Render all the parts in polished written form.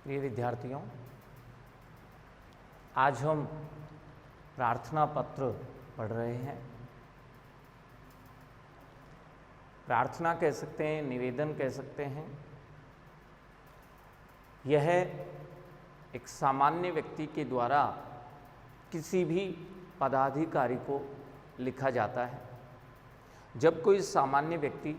प्रिय विद्यार्थियों, आज हम प्रार्थना पत्र पढ़ रहे हैं। प्रार्थना कह सकते हैं, निवेदन कह सकते हैं। यह एक सामान्य व्यक्ति के द्वारा किसी भी पदाधिकारी को लिखा जाता है। जब कोई सामान्य व्यक्ति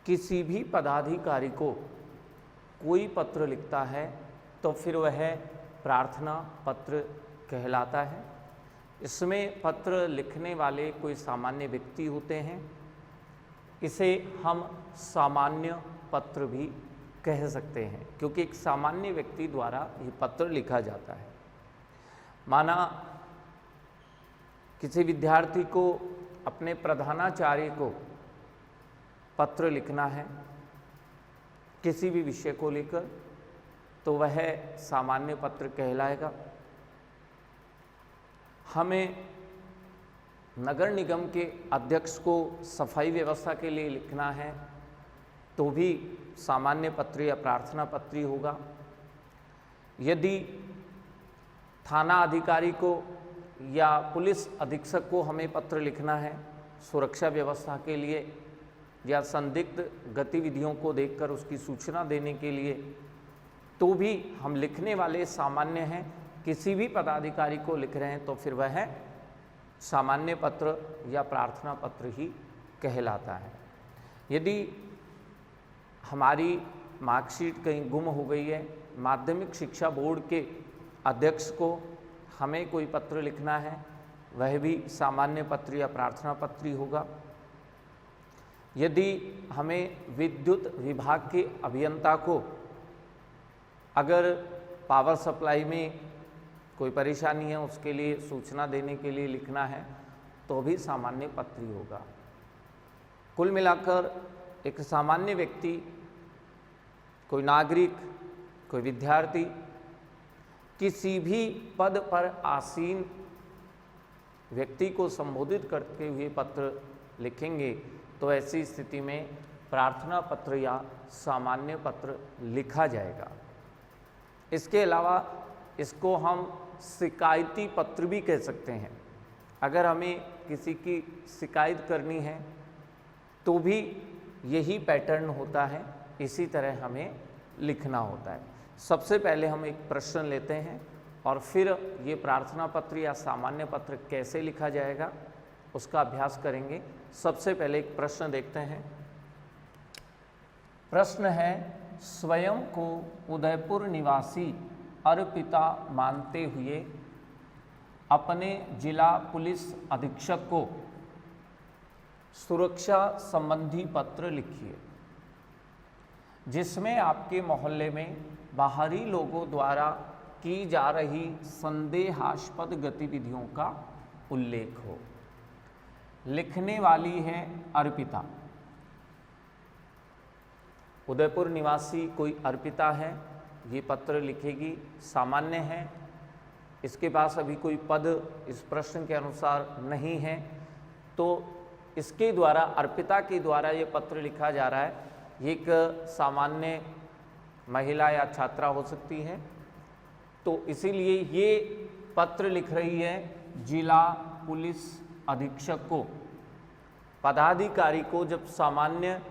किसी भी पदाधिकारी को कोई पत्र लिखता है तो फिर वह प्रार्थना पत्र कहलाता है। इसमें पत्र लिखने वाले कोई सामान्य व्यक्ति होते हैं। इसे हम सामान्य पत्र भी कह सकते हैं, क्योंकि एक सामान्य व्यक्ति द्वारा ये पत्र लिखा जाता है। माना किसी विद्यार्थी को अपने प्रधानाचार्य को पत्र लिखना है किसी भी विषय को लेकर, तो वह सामान्य पत्र कहलाएगा। हमें नगर निगम के अध्यक्ष को सफाई व्यवस्था के लिए लिखना है तो भी सामान्य पत्र या प्रार्थना पत्र ही होगा। यदि थाना अधिकारी को या पुलिस अधीक्षक को हमें पत्र लिखना है सुरक्षा व्यवस्था के लिए या संदिग्ध गतिविधियों को देखकर उसकी सूचना देने के लिए, तो भी हम लिखने वाले सामान्य हैं। किसी भी पदाधिकारी को लिख रहे हैं तो फिर वह सामान्य पत्र या प्रार्थना पत्र ही कहलाता है। यदि हमारी मार्कशीट कहीं गुम हो गई है, माध्यमिक शिक्षा बोर्ड के अध्यक्ष को हमें कोई पत्र लिखना है, वह भी सामान्य पत्र या प्रार्थना पत्र ही होगा। यदि हमें विद्युत विभाग के अभियंता को अगर पावर सप्लाई में कोई परेशानी है उसके लिए सूचना देने के लिए लिखना है तो भी सामान्य पत्र ही होगा। कुल मिलाकर एक सामान्य व्यक्ति, कोई नागरिक, कोई विद्यार्थी किसी भी पद पर आसीन व्यक्ति को संबोधित करते हुए पत्र लिखेंगे तो ऐसी स्थिति में प्रार्थना पत्र या सामान्य पत्र लिखा जाएगा। इसके अलावा इसको हम शिकायती पत्र भी कह सकते हैं। अगर हमें किसी की शिकायत करनी है तो भी यही पैटर्न होता है, इसी तरह हमें लिखना होता है। सबसे पहले हम एक प्रश्न लेते हैं और फिर ये प्रार्थना पत्र या सामान्य पत्र कैसे लिखा जाएगा उसका अभ्यास करेंगे। सबसे पहले एक प्रश्न देखते हैं। प्रश्न है, स्वयं को उदयपुर निवासी अर्पिता मानते हुए अपने जिला पुलिस अधीक्षक को सुरक्षा संबंधी पत्र लिखिए जिसमें आपके मोहल्ले में बाहरी लोगों द्वारा की जा रही संदेहास्पद गतिविधियों का उल्लेख हो। लिखने वाली है अर्पिता। उदयपुर निवासी कोई अर्पिता है, ये पत्र लिखेगी, सामान्य है। इसके पास अभी कोई पद इस प्रश्न के अनुसार नहीं है, तो इसके द्वारा, अर्पिता के द्वारा ये पत्र लिखा जा रहा है। ये एक सामान्य महिला या छात्रा हो सकती है, तो इसीलिए ये पत्र लिख रही है जिला पुलिस अधीक्षक को, पदाधिकारी को। जब सामान्य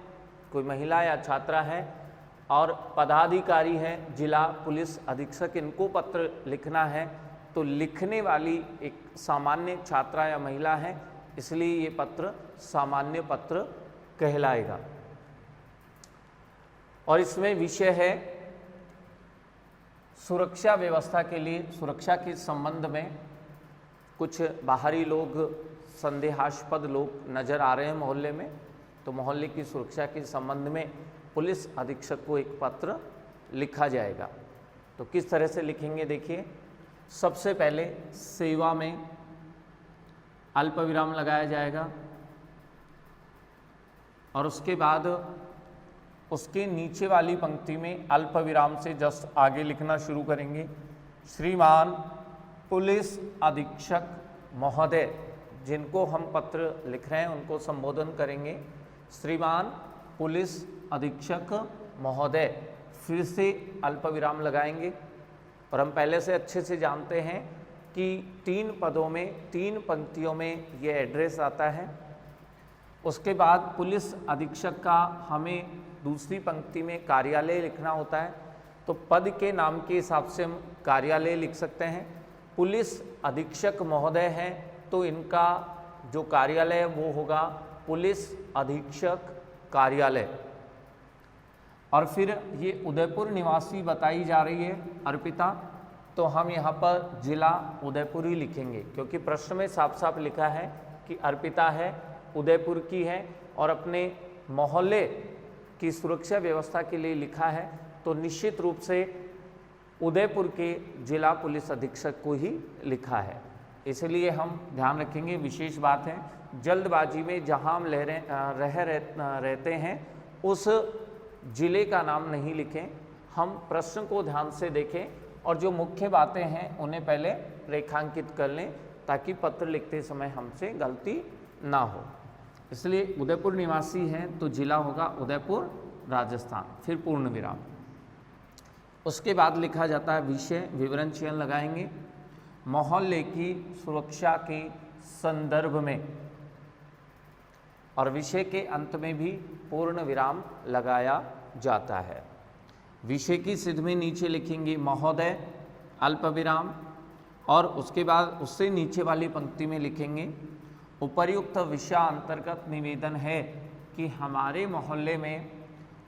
कोई महिला या छात्रा है और पदाधिकारी है जिला पुलिस अधीक्षक, इनको पत्र लिखना है तो लिखने वाली एक सामान्य छात्रा या महिला है, इसलिए ये पत्र सामान्य पत्र कहलाएगा। और इसमें विषय है सुरक्षा व्यवस्था के लिए, सुरक्षा के संबंध में कुछ बाहरी लोग, संदेहास्पद लोग नज़र आ रहे हैं मोहल्ले में, तो मोहल्ले की सुरक्षा के संबंध में पुलिस अधीक्षक को एक पत्र लिखा जाएगा। तो किस तरह से लिखेंगे देखिए। सबसे पहले सेवा में अल्प विराम लगाया जाएगा और उसके बाद उसके नीचे वाली पंक्ति में अल्प विराम से जस्ट आगे लिखना शुरू करेंगे। श्रीमान पुलिस अधीक्षक महोदय, जिनको हम पत्र लिख रहे हैं उनको संबोधन करेंगे श्रीमान पुलिस अधीक्षक महोदय। फिर से अल्प विराम लगाएंगे। और हम पहले से अच्छे से जानते हैं कि 3 पदों में 3 पंक्तियों में ये एड्रेस आता है। उसके बाद पुलिस अधीक्षक का हमें दूसरी पंक्ति में कार्यालय लिखना होता है, तो पद के नाम के हिसाब से हम कार्यालय लिख सकते हैं। पुलिस अधीक्षक महोदय हैं तो इनका जो कार्यालय है वो होगा पुलिस अधीक्षक कार्यालय। और फिर ये उदयपुर निवासी बताई जा रही है अर्पिता, तो हम यहाँ पर जिला उदयपुर ही लिखेंगे, क्योंकि प्रश्न में साफ साफ लिखा है कि अर्पिता है, उदयपुर की है और अपने मोहल्ले की सुरक्षा व्यवस्था के लिए लिखा है, तो निश्चित रूप से उदयपुर के जिला पुलिस अधीक्षक को ही लिखा है। इसलिए हम ध्यान रखेंगे, विशेष बात है, जल्दबाजी में जहाँ हम रहते हैं उस जिले का नाम नहीं लिखें, हम प्रश्न को ध्यान से देखें और जो मुख्य बातें हैं उन्हें पहले रेखांकित कर लें ताकि पत्र लिखते समय हमसे गलती ना हो। इसलिए उदयपुर निवासी हैं तो जिला होगा उदयपुर राजस्थान, फिर पूर्ण विराम। उसके बाद लिखा जाता है विषय, विवरण चयन लगाएंगे, मोहल्ले की सुरक्षा के संदर्भ में, और विषय के अंत में भी पूर्ण विराम लगाया जाता है। विषय की सिद्ध में नीचे लिखेंगे महोदय अल्प विराम, और उसके बाद उससे नीचे वाली पंक्ति में लिखेंगे उपर्युक्त विषय अंतर्गत निवेदन है कि हमारे मोहल्ले में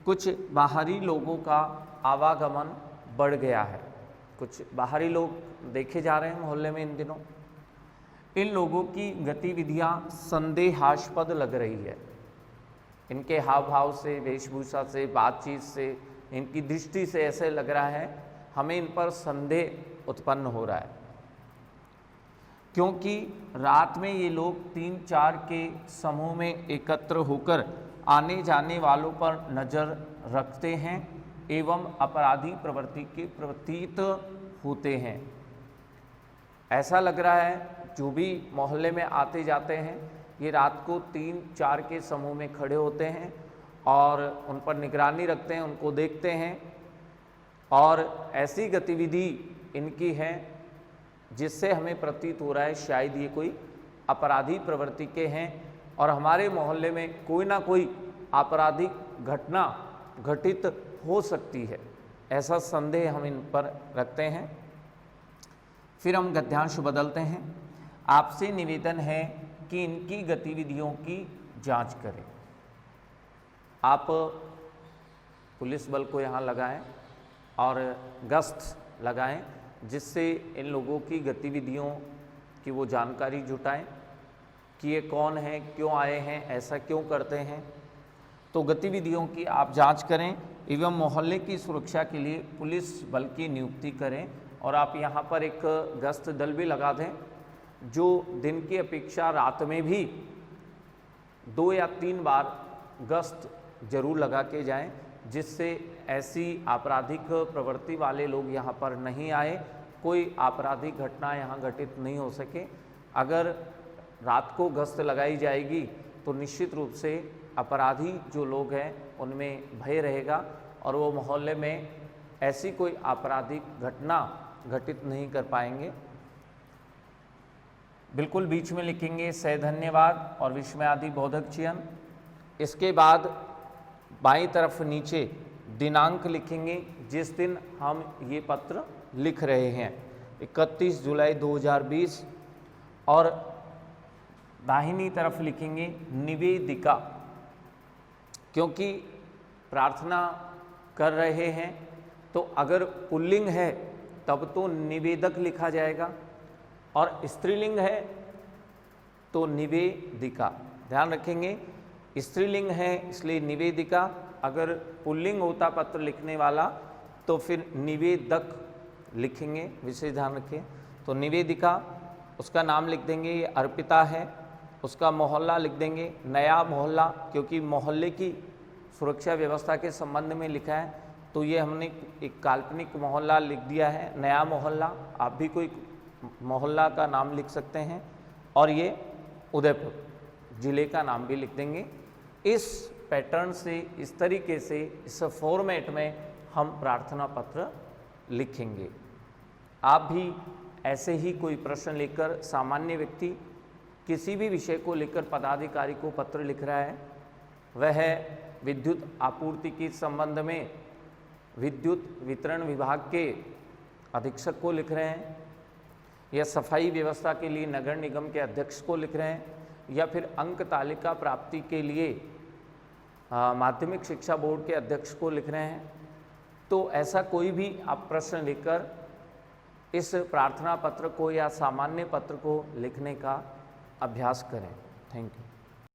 कुछ बाहरी लोगों का आवागमन बढ़ गया है। कुछ बाहरी लोग देखे जा रहे हैं मोहल्ले में इन दिनों। इन लोगों की गतिविधियां संदेहास्पद लग रही है। इनके हाव भाव से, वेशभूषा से, बातचीत से, इनकी दृष्टि से ऐसे लग रहा है हमें इन पर संदेह उत्पन्न हो रहा है, क्योंकि रात में ये लोग 3-4 के समूह में एकत्र होकर आने जाने वालों पर नज़र रखते हैं एवं अपराधी प्रवृत्ति के प्रतीत होते हैं। ऐसा लग रहा है जो भी मोहल्ले में आते जाते हैं ये रात को 3-4 के समूह में खड़े होते हैं और उन पर निगरानी रखते हैं, उनको देखते हैं, और ऐसी गतिविधि इनकी है जिससे हमें प्रतीत हो रहा है शायद ये कोई आपराधिक प्रवृत्ति के हैं और हमारे मोहल्ले में कोई ना कोई आपराधिक घटना घटित हो सकती है, ऐसा संदेह हम इन पर रखते हैं। फिर हम गद्यांश बदलते हैं, आपसे निवेदन है कि इनकी गतिविधियों की जांच करें। आप पुलिस बल को यहाँ लगाएं और गश्त लगाएं, जिससे इन लोगों की गतिविधियों की वो जानकारी जुटाएं कि ये कौन है, क्यों आए हैं, ऐसा क्यों करते हैं। तो गतिविधियों की आप जांच करें एवं मोहल्ले की सुरक्षा के लिए पुलिस बल की नियुक्ति करें। और आप यहाँ पर एक गश्त दल भी लगा दें जो दिन की अपेक्षा रात में भी 2 या 3 बार गश्त जरूर लगा के जाएं, जिससे ऐसी आपराधिक प्रवृत्ति वाले लोग यहाँ पर नहीं आए, कोई आपराधिक घटना यहाँ घटित नहीं हो सके। अगर रात को गश्त लगाई जाएगी तो निश्चित रूप से अपराधी जो लोग हैं उनमें भय रहेगा और वो मोहल्ले में ऐसी कोई आपराधिक घटना घटित नहीं कर पाएंगे। बिल्कुल बीच में लिखेंगे सह धन्यवाद और विस्मय आदि बोधक चयन। इसके बाद बाईं तरफ नीचे दिनांक लिखेंगे जिस दिन हम ये पत्र लिख रहे हैं, 31 जुलाई 2020, और दाहिनी तरफ लिखेंगे निवेदिका, क्योंकि प्रार्थना कर रहे हैं तो अगर पुल्लिंग है तब तो निवेदक लिखा जाएगा और स्त्रीलिंग है तो निवेदिका। ध्यान रखेंगे स्त्रीलिंग है इसलिए निवेदिका, अगर पुल्लिंग होता पत्र लिखने वाला तो फिर निवेदक लिखेंगे, विशेष ध्यान रखें। तो निवेदिका, उसका नाम लिख देंगे, ये अर्पिता है, उसका मोहल्ला लिख देंगे नया मोहल्ला, क्योंकि मोहल्ले की सुरक्षा व्यवस्था के संबंध में लिखा है तो ये हमने एक काल्पनिक मोहल्ला लिख दिया है, नया मोहल्ला। आप भी कोई मोहल्ला का नाम लिख सकते हैं, और ये उदयपुर जिले का नाम भी लिख देंगे। इस पैटर्न से, इस तरीके से, इस फॉर्मेट में हम प्रार्थना पत्र लिखेंगे। आप भी ऐसे ही कोई प्रश्न लेकर, सामान्य व्यक्ति किसी भी विषय को लेकर पदाधिकारी को पत्र लिख रहा है, वह विद्युत आपूर्ति के संबंध में विद्युत वितरण विभाग के अधीक्षक को लिख रहे हैं, या सफाई व्यवस्था के लिए नगर निगम के अध्यक्ष को लिख रहे हैं, या फिर अंक तालिका प्राप्ति के लिए माध्यमिक शिक्षा बोर्ड के अध्यक्ष को लिख रहे हैं, तो ऐसा कोई भी आप प्रश्न लेकर इस प्रार्थना पत्र को या सामान्य पत्र को लिखने का अभ्यास करें। Thank you.